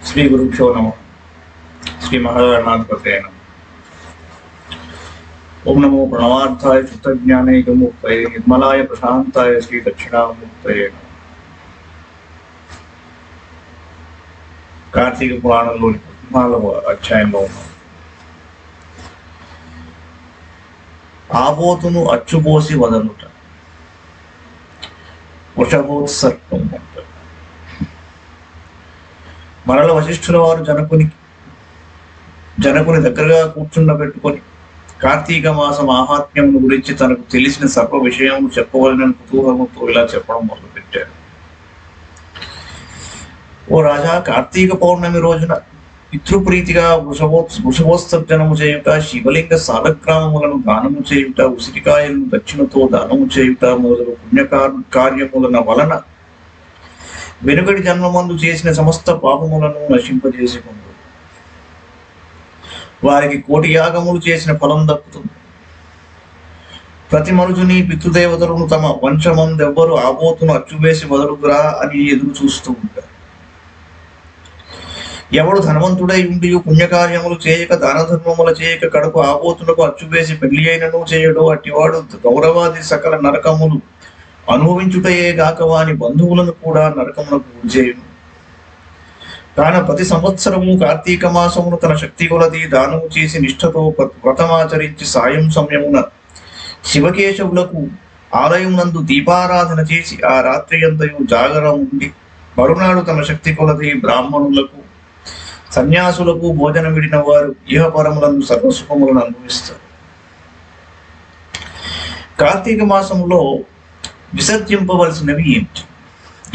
श्री गुरुभ्यो नमः। श्री महागणाधिपतये नमः। ओम नमो प्रणवार्थाय चित्तज्ञानैकमूर्तये निर्मलाय प्रशांताय श्री दक्षिणामूर्तये नमः। కార్తీక పురాణంలోని 14వ అధ్యాయంలో ఉన్నాం. ఆబోతును అచ్చుపోసి వదలుట వృషభోత్సర్గం అంటారు. మరల వశిష్ఠుల వారు జనకుని దగ్గరగా కూర్చుండబెట్టుకొని కార్తీక మాస మాహాత్మ్యం గురించి తనకు తెలిసిన సర్వ విషయం చెప్పవలనని కుతూహలంతో ఇలా చెప్పడం మొదలుపెట్టారు. ఓ రాజా, కార్తీక పౌర్ణమి రోజున పితృప్రీతిగా వృషభోత్సర్జనము చేయుట, శివలింగ సాలగ్రామములను దానము చేయుట, ఉసిరికాయలను దక్షిణతో దానము చేయుట మొదలు పుణ్యకార్యములన వలన వెనుకటి జన్మమందు చేసిన సమస్త పాపములను నశింపజేసుకుందు వారికి కోటి యాగములు చేసిన ఫలం దక్కుతుంది. ప్రతి మనుజుని పితృదేవతలను తమ వంశమందెవ్వరు ఆబోతును అచ్చువేసి వదలుదురా అని ఎదురు చూస్తూ ఉంటారు. ఎవడు ధనవంతుడై ఉండి పుణ్యకార్యములు చేయక దాన ధర్మములు చేయక కడుపు ఆబోతునకు అచ్చువేసి పెళ్లి అయినను చేయడు, అట్టివాడు గౌరవాది సకల నరకములు అనుభవించుటయే గాక వాని బంధువులను కూడా నరకమునకు గురిచేయును. తాను ప్రతి సంవత్సరము కార్తీక మాసమును తన శక్తి కొలది దానము చేసి నిష్ఠతో వ్రతమాచరించి సాయం సమయమున శివకేశవులకు ఆలయమునందు దీపారాధన చేసి ఆ రాత్రి అంతయు జాగరం ఉండి మరునాడు తన శక్తి కొలది బ్రాహ్మణులకు సన్యాసులకు భోజనం విడిన వారు ఇహపరములను సర్వసుఖములను అనుభవిస్తారు. కార్తీక మాసంలో విసర్జింపవలసినవి ఏమిటి?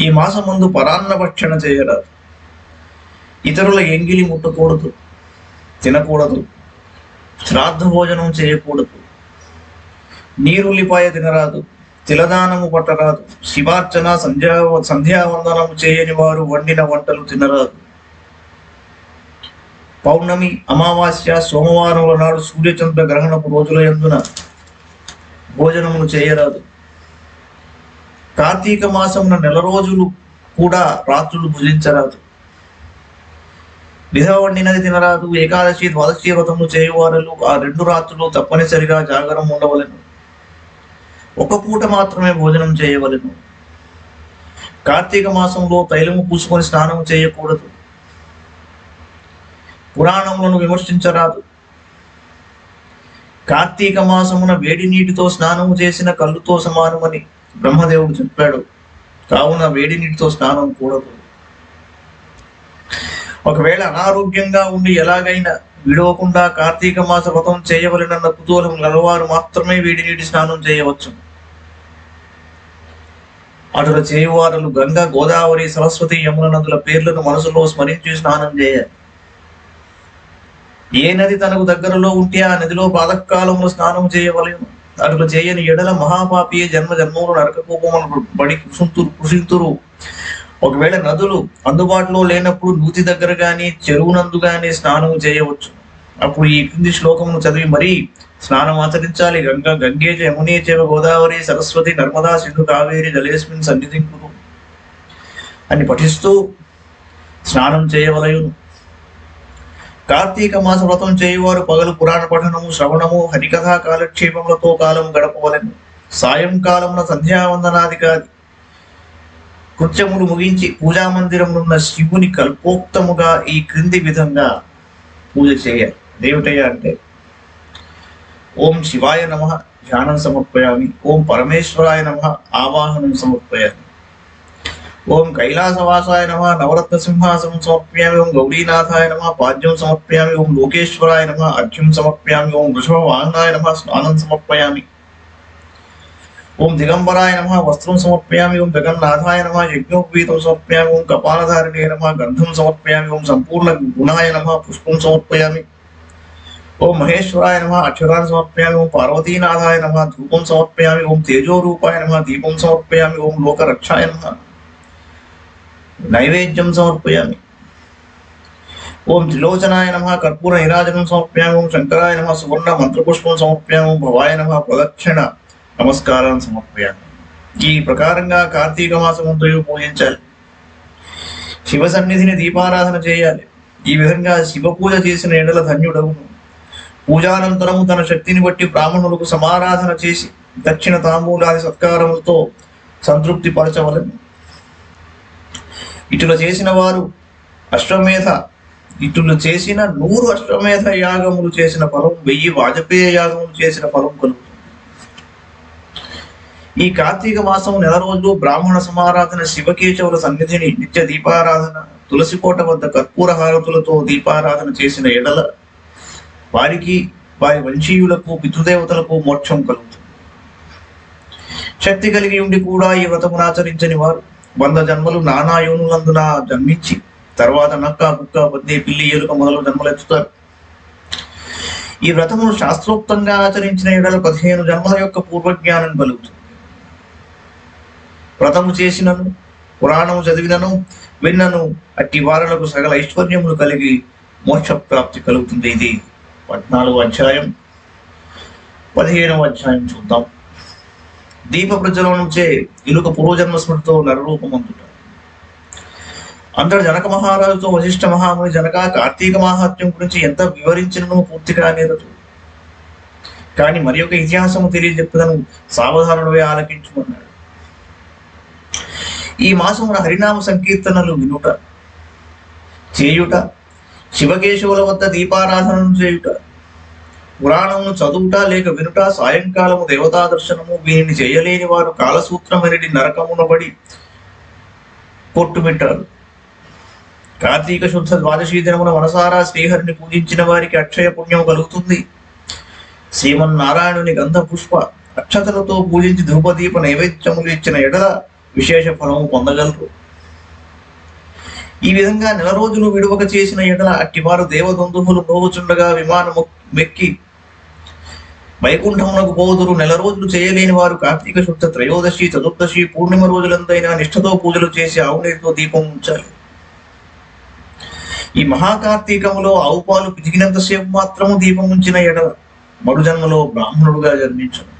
ఈ మాసమందు పరాన్న భక్షణ చేయరాదు, ఇతరుల ఎంగిలి ముట్టకూడదు, తినకూడదు, శ్రాద్ధ భోజనం చేయకూడదు, నీరుల్లిపాయ తినరాదు, తిలదానము పట్టరాదు, శివార్చన సంధ్యావందనము చేయని వారు వండిన వంటలు తినరాదు. పౌర్ణమి, అమావాస్య, సోమవారముల నాడు సూర్యచంద్ర గ్రహణపు రోజుల యందున భోజనమును చేయరాదు. కార్తీక మాసమున నెల రోజులు కూడా రాత్రులు భుజించరాదు. విధవ వండినది తినరాదు. ఏకాదశి, ద్వాదశి వ్రతములు చేయువారలు ఆ 2 రాత్రులు తప్పనిసరిగా జాగరం ఉండవలెను. ఒక పూట మాత్రమే భోజనం చేయవలెను. కార్తీక మాసంలో తైలము పూసుకొని స్నానము చేయకూడదు. పురాణములను విమర్శించరాదు. కార్తీక మాసమున వేడి నీటితో స్నానము చేసిన కళ్ళుతో సమానమని బ్రహ్మదేవుడు చెప్పాడు. కావున వేడి నీటితో స్నానం కూడదు. ఒకవేళ అనారోగ్యంగా ఉండి ఎలాగైనా విడవకుండా కార్తీక మాస వ్రతం చేయవలెనన్న కుతూహలం గలవారు మాత్రమే వేడి నీటి స్నానం చేయవచ్చు. అటుల చేయువారులు గంగా, గోదావరి, సరస్వతి, యమున నదుల పేర్లను మనసులో స్మరించి స్నానం చేయాలి. ఏ నది తనకు దగ్గరలో ఉంటే ఆ నదిలో ప్రాతకాలంలో స్నానం చేయవలేను. అటులు చేయని ఎడల మహాపాపి జన్మ జన్మములు నరకకోపమును బడి కృషింతురు. ఒకవేళ నదులు అందుబాటులో లేనప్పుడు నూతి దగ్గర గాని చెరువునందు గాని స్నానం చేయవచ్చు. అప్పుడు ఈ క్రింది శ్లోకమును చదివి మరీ స్నానం ఆచరించాలి. గంగే యమునే చైవ గోదావరి సరస్వతి నర్మదా సింధు కావేరి జలేస్మిన్ సన్నిధింకును అని పఠిస్తూ స్నానం చేయవలయును. కార్తీక మాస వ్రతం చేయువారు పగలు పురాణ పఠనము, శ్రవణము, హరికథా కాలక్షేపములతో కాలం గడపవలెను. సాయంకాలమున సంధ్యావందనాదికాది కృత్యములు ముగించి పూజామందిరమునున్న శివుని కల్పోక్తముగా ఈ క్రింది విధంగా పూజ చేయాలి. ఏమిటయ్యా అంటే, ఓం శివాయ నమః ధ్యానం సమర్పయామి, ఓం పరమేశ్వరాయ నమః ఆవాహనం సమర్పయామి, ఓం కైలాసవాసాయ నమః నవరత్న సింహాసనం సమర్పయామి, ఓం గౌరీనాథాయ నమః పాద్యం సమర్పయామి, ఓం లోకేశ్వరాయ నమః అర్ఘ్యం సమర్పయామి, ఓం వృషభ వాహనాయ నమః స్నానం సమర్పయామి, ఓం దిగంబరాయ నమః వస్త్రం సమర్పయామి, ఓం జగన్నాథాయ నమః యజ్ఞోపవీతం సమర్పయామి, ఓం కపాలధారిణే నమః గంధం సమర్పయామి, ఓం సంపూర్ణ గుణాయ నమః పుష్పం సమర్పయామి, ఓం మహేశ్వరాయ నమః అక్షరాన్ని సమర్పయామి, ఓం పార్వతీనాథాయ నమః ధూపం సమర్పయామి, ఓం తేజోరూపాయ నమః దీపం సమర్పయామి, ఓం లోకరక్షాయ నమః నైవేద్యం సమర్పయామి, ఓం త్రిలోచనాయ నమః కర్పూర నీరాజనం సమర్పయామి, ఓం శంకరాయ నమః సువర్ణ మంత్రపుష్పం సమర్పయామి, ఓం భవాయ నమః ప్రదక్షిణ నమస్కారాన్ని సమర్పయామి. ఈ ప్రకారంగా కార్తీక మాసమంతయు పూజించాలి. శివ సన్నిధిని దీపారాధన చేయాలి. ఈ విధంగా శివ పూజ చేసిన ఎడల ధన్యుడవును. పూజానంతరము తన శక్తిని బట్టి బ్రాహ్మణులకు సమారాధన చేసి దక్షిణ తాంబూలాది సత్కారములతో సంతృప్తి పరచవలను. ఇటుల చేసిన 100 అశ్వమేధ యాగములు చేసిన ఫలం 1000 వాజపేయ యాగములు చేసిన ఫలం కలుగుతుంది. ఈ కార్తీక మాసం నెల రోజులు బ్రాహ్మణ సమారాధన, శివకేశవుల సన్నిధిని నిత్య దీపారాధన, తులసికోట వద్ద కర్పూర హారతులతో దీపారాధన చేసిన ఎడల వారికి, వారి వంశీయులకు, పితృదేవతలకు మోక్షం కలుగుతుంది. శక్తి కలిగి ఉండి కూడా ఈ వ్రతమునాచరించని వారు 100 జన్మలు నానా యోనులందున జన్మించి తర్వాత నక్క, కుక్క, బద్ది, పిల్లి, ఎలుక మొదలు జన్మలెత్తుతారు. ఈ వ్రతమును శాస్త్రోక్తంగా ఆచరించిన ఎడల 15 జన్మల యొక్క పూర్వజ్ఞానం కలుగుతుంది. వ్రతము చేసినను, పురాణము చదివినను, విన్నను అట్టి వారులకు సకల ఐశ్వర్యములు కలిగి మోక్ష ప్రాప్తి కలుగుతుంది. ఇది 14వ అధ్యాయం. 15వ అధ్యాయం చూద్దాం. దీప ప్రజ్వలనం చే ఇలుక పూర్వజన్మ స్మృతితో నరరూపమందుట. అంతటి జనక మహారాజుతో వశిష్ఠ మహాముని, జనక, కార్తీక మహాత్మ్యం గురించి ఎంత వివరించినను పూర్తిగా నేరదు. కానీ మరి ఒక ఇతిహాసము తెలియజెప్పదను, సావధానుడివే ఆలకించుకున్నాడు. ఈ మాసమున హరినామ సంకీర్తనలు వినుట, చేయుట, శివకేశవుల వద్ద దీపారాధనను చేయుట, పురాణమును చదువుట లేక వినుట, సాయంకాలము దేవతా దర్శనము, వీరిని చేయలేని వారు కాలసూత్రమనేటి నరకమునబడి కొట్టుమిట్టారు. కార్తీక శుద్ధ ద్వాదశి దినమున మనసారా శ్రీహరిని పూజించిన వారికి అక్షయ పుణ్యం కలుగుతుంది. శ్రీమన్నారాయణుని గంధ పుష్ప అక్షతలతో పూజించి ధూపదీప నైవేద్యములు ఇచ్చిన ఎడల విశేష ఫలము పొందగలరు. ఈ విధంగా నెల రోజులు విడువక చేసిన ఎడల అట్టివారు దేవదందువులు మోగుచుండగా విమానము మెక్కి వైకుంఠమునకు పోదురు. నెల రోజులు చేయలేని వారు కార్తీక శుద్ధ త్రయోదశి, చతుర్దశి, పూర్ణిమ రోజులందైనా నిష్ఠతో పూజలు చేసి ఆవునేటితో దీపం ఉంచాలి. ఈ మహాకార్తీకములో ఆవు పాలు పితికినంతసేపు మాత్రము దీపం ఉంచిన ఎడల మరుజన్మలో బ్రాహ్మణుడుగా జన్మించను.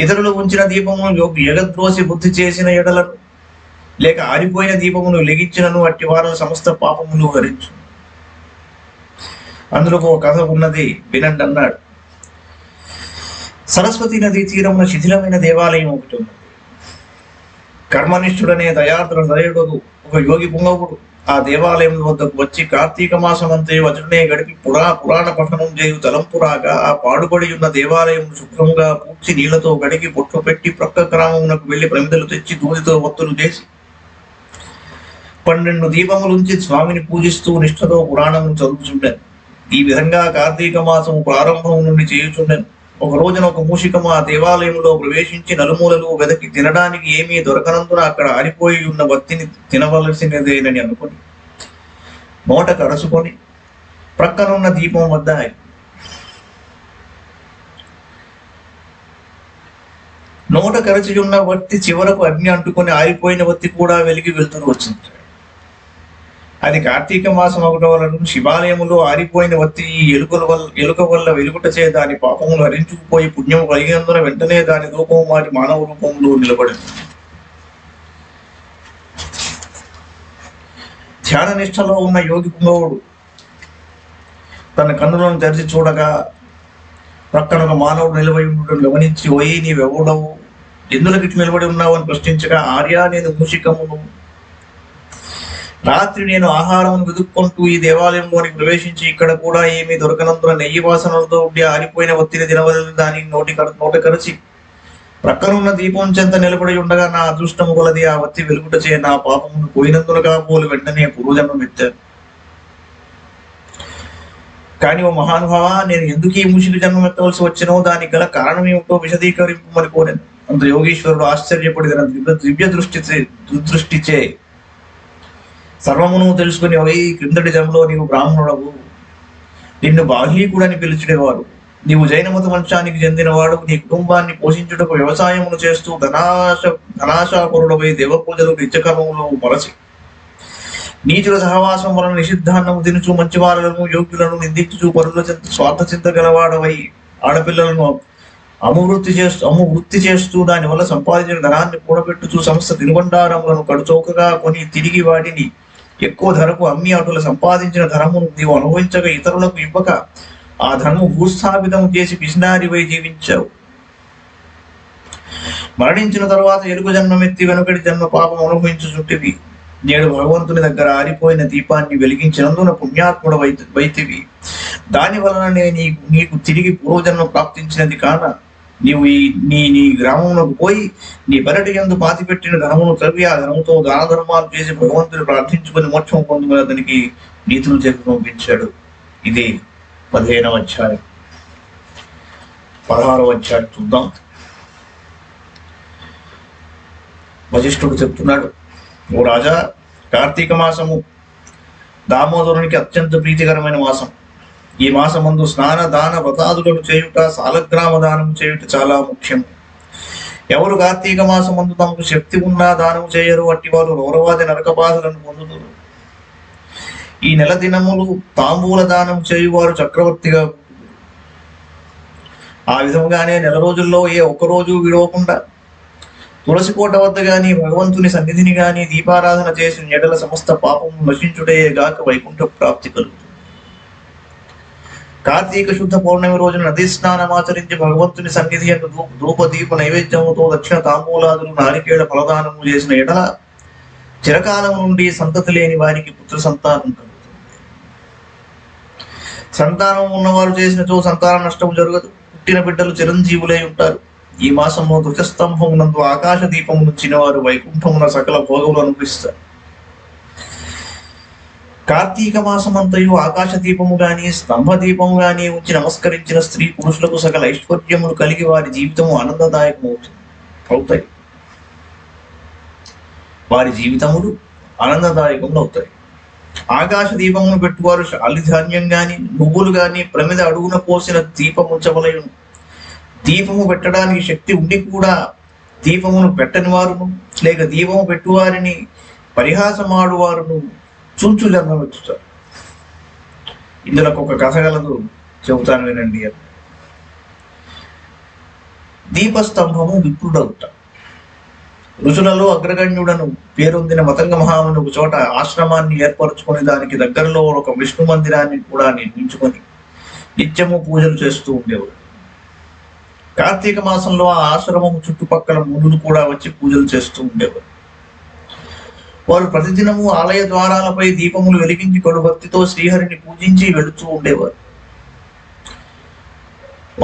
ఇతరులు ఉంచిన దీపమును ఎగద్రోసి బుద్ధి చేసిన ఎడలను లేక ఆరిపోయిన దీపమును వెలిగించినను అట్టి వారు సమస్త పాపములు హరించు. అందులో ఒక కథ ఉన్నది, వినండి అన్నాడు. సరస్వతి నదీ తీరమున శిథిలమైన దేవాలయం ఒకటి ఉన్నది. కర్మనిష్ఠుడనే దయార్ద్ర హృదయుడు ఒక యోగి పుంగవుడు ఆ దేవాలయం వద్దకు వచ్చి కార్తీక మాసం అంతే వచనే గడిపి పురాణ పఠనం చేయు తలంపురాగా ఆ పాడుబడి ఉన్న దేవాలయం శుభ్రముగా పూడ్చి నీళ్లతో గడిగి బొట్లు పెట్టి ప్రక్క గ్రామమునకు వెళ్లి ప్రమిదలు తెచ్చి దూదితో ఒత్తులు చేసి 12 దీపములుంచి స్వామిని పూజిస్తూ నిష్ఠతో పురాణము చదువుచుండెను. ఈ విధంగా కార్తీక మాసము ప్రారంభం నుండి చేయుచుండెను. ఒక రోజున ఒక మూషికము ఆ దేవాలయంలో ప్రవేశించి నలుమూలలు వెదకి తినడానికి ఏమీ దొరకనందున అక్కడ ఆరిపోయి ఉన్న వత్తిని తినవలసినదేనని అనుకుని నోట కరచుకొని ప్రక్కనున్న దీపం వద్ద నోట కరచి ఉన్న వత్తి చివరకు అగ్ని అంటుకొని ఆరిపోయిన వత్తి కూడా వెలిగి వెళ్తూ వచ్చింది. అది కార్తీక మాసం ఒకటో వలన శివాలయములో ఆరిపోయిన వత్తి ఎలుక వల్ల వెలుగుట చే దాని పాపములు హరించుకుపోయి పుణ్యము కలిగినందున వెంటనే దాని రూపము మారి మానవ రూపంలో నిలబడింది. ధ్యాన నిష్టలో ఉన్న యోగి పుంగవుడు తన కన్నులను తెరిచి చూడగా ప్రక్కన ఒక మానవుడు నిలబడి ఉండడం గమనించి, ఓయి నీవెవడవు, ఎందులకు నిలబడి ఉన్నావు అని ప్రశ్నించగా, ఆర్య నేను మూషికమును, రాత్రి నేను ఆహారం వెతుక్కుంటూ ఈ దేవాలయంలోనికి ప్రవేశించి ఇక్కడ కూడా ఏమీ దొరకనందున నెయ్యి వాసనలతో ఉండి ఆరిపోయిన ఒత్తిడి తినవలని దాని నోట కరచి ప్రక్కనున్న దీపం చెంత నిలబడి ఉండగా నా అదృష్టము కొలది ఆ వత్తి వెలుగుట చే నా పాపమును పోయినందున కాబోలు వెంటనే పూర్వజన్మం ఎత్తాను. కానీ ఓ మహానుభావ, నేను ఎందుకు ఈ మూషిక జన్మం ఎత్తవలసి వచ్చినో దానికి గల కారణం ఏమిటో విశదీకరింపమని కోరాను. అంత యోగీశ్వరుడు ఆశ్చర్యపడి తన దివ్య దృష్టిచే సర్వమును తెలుసుకుని, ఈ క్రిందటి జన్మలో నీవు బ్రాహ్మణుడవు, నిన్ను బాహ్లీకుడని పిలిచేవారు, నీవు జైనమత వంశానికి చెందినవాడు, నీ కుటుంబాన్ని పోషించుటకు వ్యవసాయమును చేస్తూ ధనాశాపరుడపై దేవపూజలు నిత్యకర్మములు మరచి నీచుల సహవాసం వలన నిషిద్ధాన్నము తినుచు మంచివారులను యోగ్యులను నిందించుచు పరుల స్వార్థ చింత గలవాడవై ఆడపిల్లలను వృత్తి చేస్తూ దానివల్ల సంపాదించిన ధనాన్ని కూడబెట్టుచూ సంస్థ తినుబండారములను కడుచౌకగా కొని తిరిగి వాటిని ఎక్కువ ధరకు అమ్మి అటుల సంపాదించిన ధనమును నీవు అనుభవించగా ఇతరులకు ఇవ్వక ఆ ధనము భూస్థాపితం చేసి పిసినారివై జీవించావు. మరణించిన తరువాత ఎలుగు జన్మమెత్తి వెనుకటి జన్మ పాపం అనుభవించుచుంటివి. నేడు భగవంతుని దగ్గర ఆరిపోయిన దీపాన్ని వెలిగించినందున పుణ్యాత్ముడ వైతివి. దాని వలననే నీకు తిరిగి పూర్వజన్మ ప్రాప్తించినది కాన నీవు నీ గ్రామంలోకి పోయి నీ పెరటి యందు పాతిపెట్టిన ధనమును తవ్వి ఆ ధనముతో దాన ధర్మాలు చేసి భగవంతుని ప్రార్థించుకుని మోక్షం పొందుకుని అతనికి నీతులు చెప్పి పంపించాడు. ఇది 15వ అధ్యాయం. 16వ అధ్యాయం చూద్దాం. వశిష్ఠుడు చెప్తున్నాడు, ఓ రాజా, కార్తీక మాసము దామోదరునికి అత్యంత ప్రీతికరమైన మాసం. ఈ మాసమందు స్నాన దాన వ్రతాదులను చేయుట, సాలగ్రామ దానం చేయుట చాలా ముఖ్యం. ఎవరు కార్తీక మాసమందు తమకు శక్తి ఉన్నా దానము చేయరు, అట్టి వారు రౌరవాది నరక బాధలను పొందుతారు. ఈ నెల దినములు తాంబూల దానం చేయువారు చక్రవర్తిగా. ఆ విధముగానే నెల రోజుల్లో ఏ ఒక్క రోజు విడవకుండా తులసి కోట వద్ద గాని భగవంతుని సన్నిధిని గాని దీపారాధన చేసిన ఎడల సమస్త పాపము నశించుటే గాక వైకుంఠ ప్రాప్తి కలుగుతుంది. కార్తీక శుద్ధ పౌర్ణమి రోజున నదీ స్నానం ఆచరించి భగవంతుని సన్నిధి అంటూ ధూప దీప నైవేద్యముతో దక్షిణ తాంబూలాదులు నారికేళ ఫలదానము చేసిన ఎడల చిరకాలం నుండి సంతతి లేని వారికి పుత్ర సంతానం కలుగుతుంది. సంతానం ఉన్నవారు చేసినచో సంతాన నష్టం జరగదు. పుట్టిన బిడ్డలు చిరంజీవులై ఉంటారు. ఈ మాసంలో ధ్వజస్తంభం నందు ఆకాశ దీపము నుంచిన వారు వైకుంఠమున సకల భోగములు అనుభవిస్తారు. కార్తీక మాసమంతయు ఆకాశ దీపము గాని స్తంభ దీపము గాని ఉంచి నమస్కరించిన స్త్రీ పురుషులకు సకల ఐశ్వర్యములు కలిగి వారి జీవితము అవుతాయి. వారి జీవితములు ఆనందదాయకములు అవుతాయి. ఆకాశ దీపమును పెట్టువారు శాలిధాన్యం గాని నువ్వులు గాని ప్రమిద అడుగున పోసిన దీపముంచవలయును. దీపము పెట్టడానికి శక్తి ఉండి కూడా దీపమును పెట్టని వారును, లేక దీపము పెట్టువారిని పరిహాసమాడువారును చుంచు జన్మవెత్తుతారు. ఇందులో ఒక కథ గలదు, చెబుతాను వినండి. దీపస్తంభము విప్రుడవుట. ఋషులలో అగ్రగణ్యుడను పేరొందిన మతంగ మహాముని ఒక చోట ఆశ్రమాన్ని ఏర్పరచుకొని దానికి దగ్గరలో ఒక విష్ణు మందిరాన్ని కూడా నిర్మించుకొని నిత్యము పూజలు చేస్తూ ఉండేవాడు. కార్తీక మాసంలో ఆ ఆశ్రమం చుట్టుపక్కల మునులు కూడా వచ్చి పూజలు చేస్తూ ఉండేవారు. వారు ప్రతిదినము ఆలయ ద్వారాలపై దీపములు వెలిగించి కడుభక్తితో శ్రీహరిని పూజించి వెళుతూ ఉండేవారు.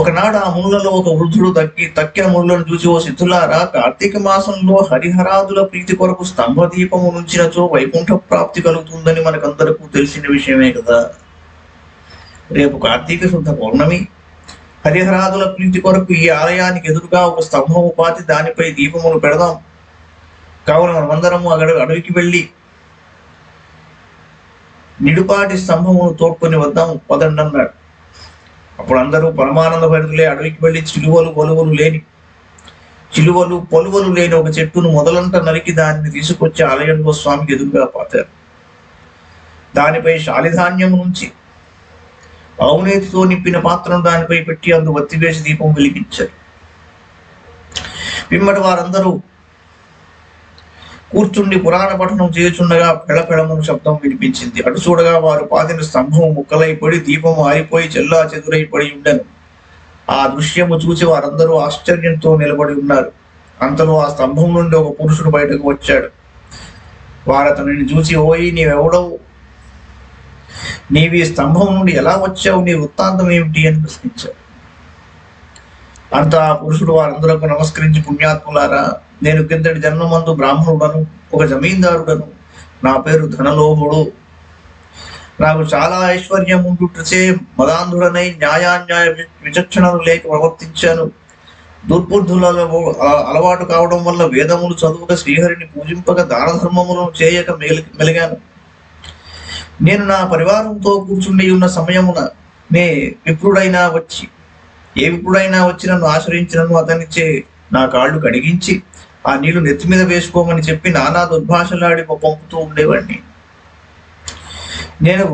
ఒకనాడు ఆ మునులలో ఒక వృద్ధుడు తక్కిన మునులను చూసి, ఓ సిద్ధులారా, కార్తీక మాసంలో హరిహరాదుల ప్రీతి కొరకు స్తంభ దీపము నుంచినచో వైకుంఠ ప్రాప్తి కలుగుతుందని మనకందరకు తెలిసిన విషయమే కదా. రేపు కార్తీక శుద్ధ పౌర్ణమి. హరిహరాదుల ప్రీతి కొరకు ఈ ఆలయానికి ఎదురుగా ఒక స్తంభము పాతి దానిపై దీపములు పెడదాం. కావున మనమందరము అడవికి వెళ్ళి నిడుపాటి స్తంభమును తోడ్కొని వద్దాం పదండి అన్నాడు. అప్పుడు అందరూ పరమానంద భరితులే అడవికి వెళ్ళి చిలువలు పొలువలు లేని ఒక చెట్టును మొదలంట నరికి దానిని తీసుకొచ్చి ఆలయంలో స్వామికి ఎదురుగా పాతారు. దానిపై శాలిధాన్యము నుంచి అవినేతితో నింపిన పాత్రను దానిపై పెట్టి అందు వత్తి వేసి దీపం వెలిగించారు. పిమ్మటి వారందరూ కూర్చుండి పురాణ పఠనం చేయుచుండగా పెడపెడమును శబ్దం వినిపించింది. అటు చూడగా వారు పాతిన స్తంభము ముక్కలైపడి దీపము ఆరిపోయి చెల్లా చెదురైపడి ఉండెను. ఆ దృశ్యము చూసి వారందరూ ఆశ్చర్యంతో నిలబడి ఉన్నారు. అంతలో ఆ స్తంభం నుండి ఒక పురుషుడు బయటకు వచ్చాడు. వారు అతనిని చూసి, ఓయి, నీవెవడవు? నీవి స్తంభం నుండి ఎలా వచ్చావు? నీ వృత్తాంతం ఏమిటి అని ప్రశ్నించాడు. అంతా ఆ పురుషుడు వారందరకు నమస్కరించి, పుణ్యాత్ములారా, నేను కిందటి జన్మమందు బ్రాహ్మణుడను, ఒక జమీందారుడను. నా పేరు ధనలోభుడు. నాకు చాలా ఐశ్వర్యం ఉండుటచే మదాంధుడనై న్యాయాన్యాయ విచక్షణలు లేక ప్రవర్తించాను. దుర్బుద్ధులలో అలవాటు కావడం వల్ల వేదములు చదువుక శ్రీహరిని పూజింపక దాన ధర్మములను చేయక మెలిగాను. నేను నా పరివారంతో కూర్చుండి ఉన్న సమయమున ఏ విప్రుడైనా వచ్చి నన్ను ఆశ్రయించినను అతనిచే నా కాళ్ళు కడిగించి ఆ నీళ్లు నెత్తి మీద వేసుకోమని చెప్పి నానా దుర్భాషలాడి పంపుతూ ఉండేవాడిని. నేను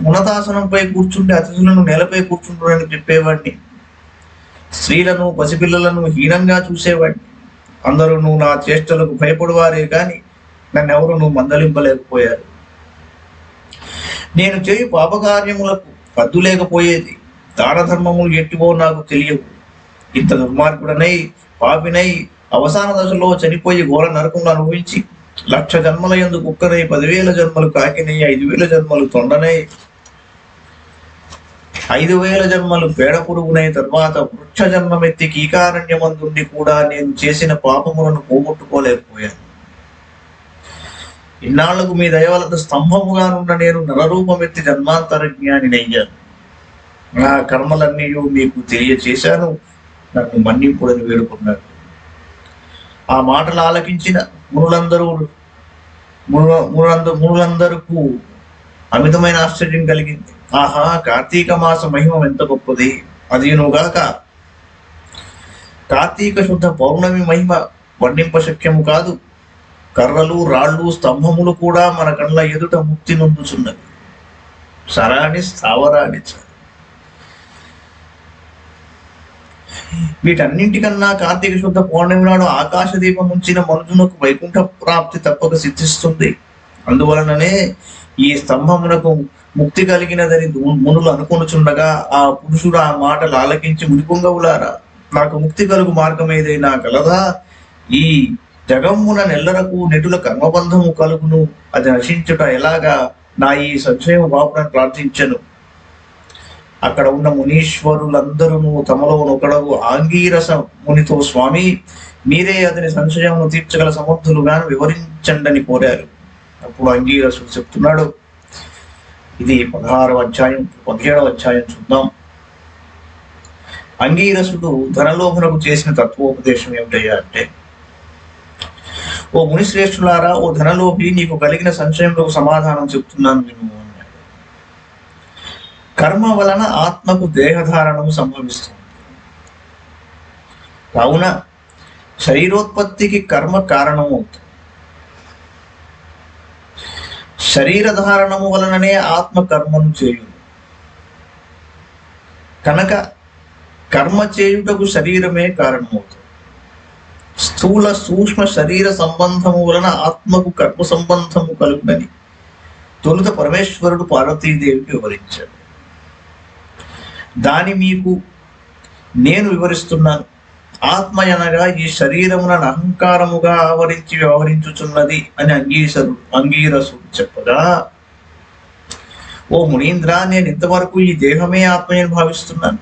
ఉన్నతాసనంపై కూర్చుండి అతిథులను నేలపై కూర్చుంటానని చెప్పేవాడిని. స్త్రీలను పసిపిల్లలను హీనంగా చూసేవాడిని. అందరూ నా చేష్టలకు భయపడువారే గాని నన్నెవరు మందలింపలేకపోయారు. నేను చేయి పాపకార్యములకు హద్దు లేకపోయేది. దాన ధర్మములు ఎట్టివో నాకు తెలియవు. ఇంత దుర్మార్గుడనై పాపినై అవసాన దశలో చనిపోయి ఘోర నరకంలో అనుభవించి 1,00,000 జన్మల యందు కుక్కనై 10,000 జన్మలు కాకినై 5,000 జన్మలు తొండనై 5,000 జన్మలు పేడ పురుగునై తర్వాత వృక్ష జన్మమెత్తి కీకారణ్యమందుండి కూడా నేను చేసిన పాపములను పోగొట్టుకోలేకపోయాను. ఇన్నాళ్లకు మీ దయవలన స్తంభముగా నున్న నేను నరరూపమెత్తి జన్మాంతర జ్ఞానినయ్యాను. నా కర్మలన్నీ మీకు తెలియచేశాను, నన్ను మన్నింపుడని వేడుకున్నాడు. ఆ మాటలు ఆలకించిన మునులందరకు అమితమైన ఆశ్చర్యం కలిగింది. ఆహా, కార్తీక మాస మహిమ ఎంత గొప్పది! అదినుగాక కార్తీక శుద్ధ పౌర్ణమి మహిమ వర్ణింప శక్యము కాదు. కర్రలు, రాళ్ళు, స్తంభములు కూడా మన కళ్ళ ఎదుట ముక్తి నొందుచున్నవి. సరాని స్థావరాని. వీటన్నింటికన్నా కార్తీక శుద్ధ పౌర్ణమి నాడు ఆకాశ దీపం ఉంచిన మనుజునకు వైకుంఠ ప్రాప్తి తప్పక సిద్ధిస్తుంది. అందువలననే ఈ స్తంభమునకు ముక్తి కలిగినదని మునులు అనుకొనుచుండగా ఆ పురుషుడు ఆ మాటలు ఆలకించి మునిపొంగవులారా, నాకు ముక్తి కలుగు మార్గం ఏదైనా కలదా? ఈ జగమ్మున నెల్లరకు నెటుల కర్మబంధము కలుగును, అది నశించుట ఎలాగా? నా ఈ సంశయం బాపునని ప్రార్థించను. అక్కడ ఉన్న మునీశ్వరులందరూ తమలో ఒకడవు ఆంగీరస మునితో, స్వామి మీరే అతని సంశయమును తీర్చగల సమర్థులుగాను వివరించండని కోరారు. అప్పుడు అంగీరసుడు చెప్తున్నాడు. ఇది 16వ అధ్యాయం. 17వ అధ్యాయం చూద్దాం. అంగీరసుడు ధనలోభనకు చేసిన తత్వోపదేశం ఏమిటయ్యా అంటే, ఓ మునిశ్రేష్ఠులారా, ఓ ధనలోభి, నీకు కలిగిన సంశయములకు సమాధానం చెప్తున్నాను విను అన్నాడు. కర్మ వలన ఆత్మకు దేహధారణము సంభవిస్తుంది. కావున శరీరోత్పత్తికి కర్మ కారణము అవుతుంది. శరీర ధారణము వలననే ఆత్మ కర్మను చేయును. కనుక కర్మ చేయుటకు శరీరమే కారణమవుతుంది. స్థూల సూక్ష్మ శరీర సంబంధము వలన ఆత్మకు కర్మ సంబంధము కలుగునని తొలుత పరమేశ్వరుడు పార్వతీదేవికి వివరించాడు. దాని మీకు నేను వివరిస్తున్నాను. ఆత్మ అనగా ఈ శరీరమున అహంకారముగా ఆవరించి వ్యవహరించుచున్నది అని అంగీరసుడు చెప్పగా, ఓ మునీంద్ర, నేను ఇంతవరకు ఈ దేహమే ఆత్మని భావిస్తున్నాను.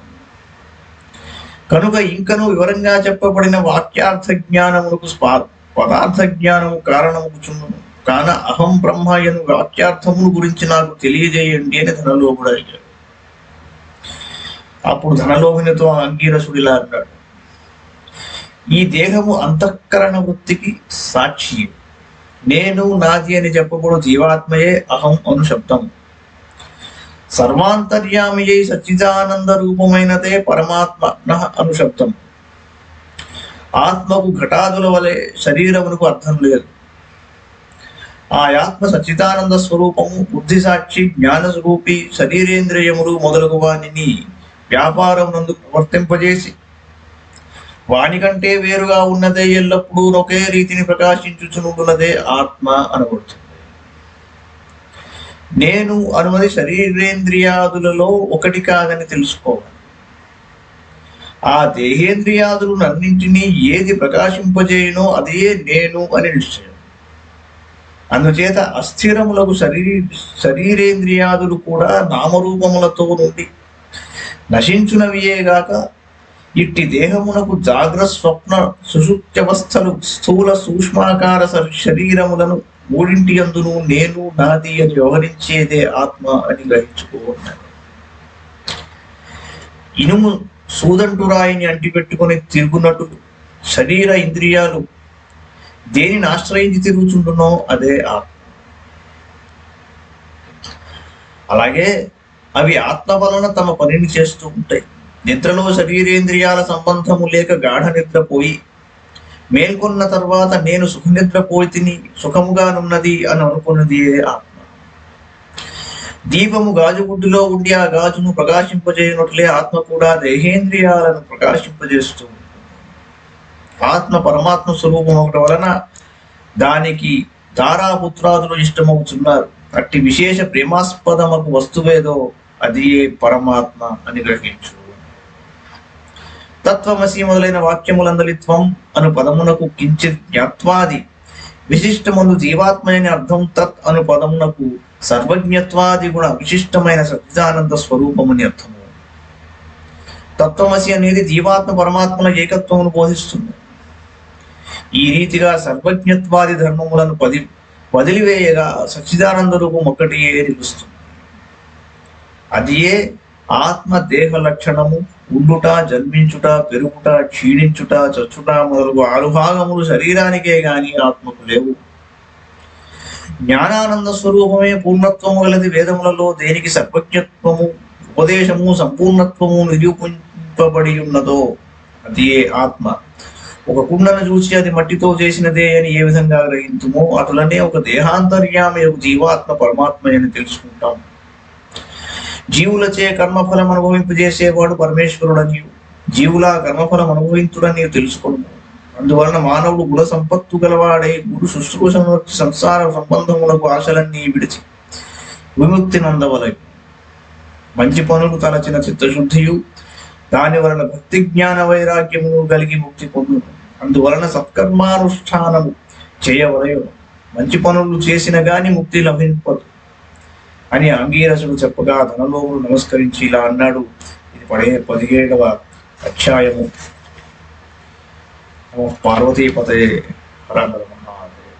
కనుక ఇంకను వివరంగా చెప్పబడిన వాక్యార్థ జ్ఞానములకు పదార్థ జ్ఞానము కారణముచున్నను. కాన అహం బ్రహ్మ ఎను వాక్యార్థమును గురించి నాకు తెలియజేయండి అని ధనలోభుడు అడిగాడు. అప్పుడు ధనలోభునితో అంగీరసుడు ఇలా అన్నాడు. ఈ దేహము అంతఃకరణ వృత్తికి సాక్షి. నేను నాది అని చెప్పబడు జీవాత్మయే అహం అను శబ్దం. సర్వాంతర్యామి అయి సచ్చిదానంద రూపమైనదే పరమాత్మ నః అను శబ్దం. ఆత్మకు ఘటాదుల వలె శరీరమునకు అర్థం లేదు. ఆ ఆత్మ సచ్చిదానంద స్వరూపము, బుద్ధి సాక్షి, జ్ఞాన స్వరూపి, శరీరేంద్రియములు మొదలగు వానిని వ్యాపారమునందు ప్రవర్తింపజేసి వానికంటే వేరుగా ఉన్నదే, ఎల్లప్పుడూ ఒకే రీతిని ప్రకాశించుచునున్నదే ఆత్మ అనబడుతుంది. నేను అనుమతి శరీరేంద్రియాదులలో ఒకటి కాదని తెలుసుకోవాలి. ఆ దేహేంద్రియాదులను అన్నింటినీ ఏది ప్రకాశింపజేయునో అదే నేను అని నిశ్చయం. అందుచేత అస్థిరములకు శరీరేంద్రియాదులు కూడా నామరూపములతో నుండి నశించునవియేగాక ఇట్టి దేహమునకు జాగ్ర స్వప్న సుషుప్త్యవస్థలు స్థూల సూక్ష్మాకార శరీరములను మూడింటి అందును నేను నాది అని వ్యవహరించేదే ఆత్మ అని గ్రహించుకోన్నాడు. ఇనుము సూదంటురాయిని అంటిపెట్టుకుని తిరుగునట్టు శరీర ఇంద్రియాలు దేనిని ఆశ్రయించి తిరుగుచుండునో అదే ఆత్మ. అలాగే అవి ఆత్మ వలన తమ పనిని చేస్తూ ఉంటాయి. నిద్రలో శరీరేంద్రియాల సంబంధము లేక గాఢ నిద్రపోయి మేల్కొన్న తర్వాత నేను సుఖనిద్రపోయి తిని సుఖముగానున్నది అని అనుకున్నది ఆత్మ. దీపము గాజుగుడ్డులో ఉండి ఆ గాజును ప్రకాశింపజేయనట్లే ఆత్మ కూడా దేహేంద్రియాలను ప్రకాశింపజేస్తూ ఆత్మ పరమాత్మ స్వరూపం ఒకటి వలన దానికి తారాపుత్రాదులు ఇష్టమవుతున్నారు. అట్టి విశేష ప్రేమాస్పదమకు వస్తువేదో అది ఏ పరమాత్మ అని గ్రహించు. తత్వమసి మొదలైన వాక్యములందలి త్వం అను పదమునకు కించిత్ జ్ఞాత్వాది విశిష్టమందు జీవాత్మని అర్థం. తత్ అను పదమునకు సర్వజ్ఞత్వాది గుణ విశిష్టమైన సచ్చిదానంద స్వరూపమని అర్థము. తత్వమసి అనేది జీవాత్మ పరమాత్మల ఏకత్వమును బోధిస్తుంది. ఈ రీతిగా సర్వజ్ఞత్వాది ధర్మములను వదిలివేయగా సచ్చిదానంద రూపం ఒక్కటియే నిలుస్తుంది. అది ఏ ఆత్మ దేహ లక్షణము. ఉండుట, జన్మించుట, పెరుగుట, క్షీణించుట, చచ్చుట మొదలగు 6 భాగములు శరీరానికే గాని ఆత్మకు లేవు. జ్ఞానానంద స్వరూపమే పూర్ణత్వము గలది. వేదములలో దేనికి సర్వజ్ఞత్వము, ఉపదేశము, సంపూర్ణత్వము నిరూపింపబడి ఉన్నదో అది ఏ ఆత్మ. ఒక కుండను చూసి అది మట్టితో చేసినదే అని ఏ విధంగా గ్రహించుమో అటులనే ఒక దేహాంతర్యామి జీవాత్మ పరమాత్మ అని తెలుసుకుంటాం. జీవులచే కర్మఫలం అనుభవింపజేసేవాడు పరమేశ్వరుడని, జీవుల కర్మఫలం అనుభవించుడని తెలుసుకోను. అందువలన మానవుడు గుణ సంపత్తు గలవాడై గురు శుశ్రూషను సంసార సంబంధములకు ఆశలన్నీ విడిచి విముక్తి నందవలై మంచి పనులు తలచిన చిత్తశుద్ధియు దాని వలన భక్తి జ్ఞాన వైరాగ్యమును కలిగి ముక్తి పొందును. అందువలన సత్కర్మానుష్ఠానము చేయవలయు. మంచి పనులు చేసిన గాని ముక్తి లభింపదు అని అంగీరసుడు చెప్పగా ధనలోముడు నమస్కరించి ఇలా అన్నాడు. ఇది 17వ అధ్యాయము. పార్వతీపతయే హర హర మహాదేవ.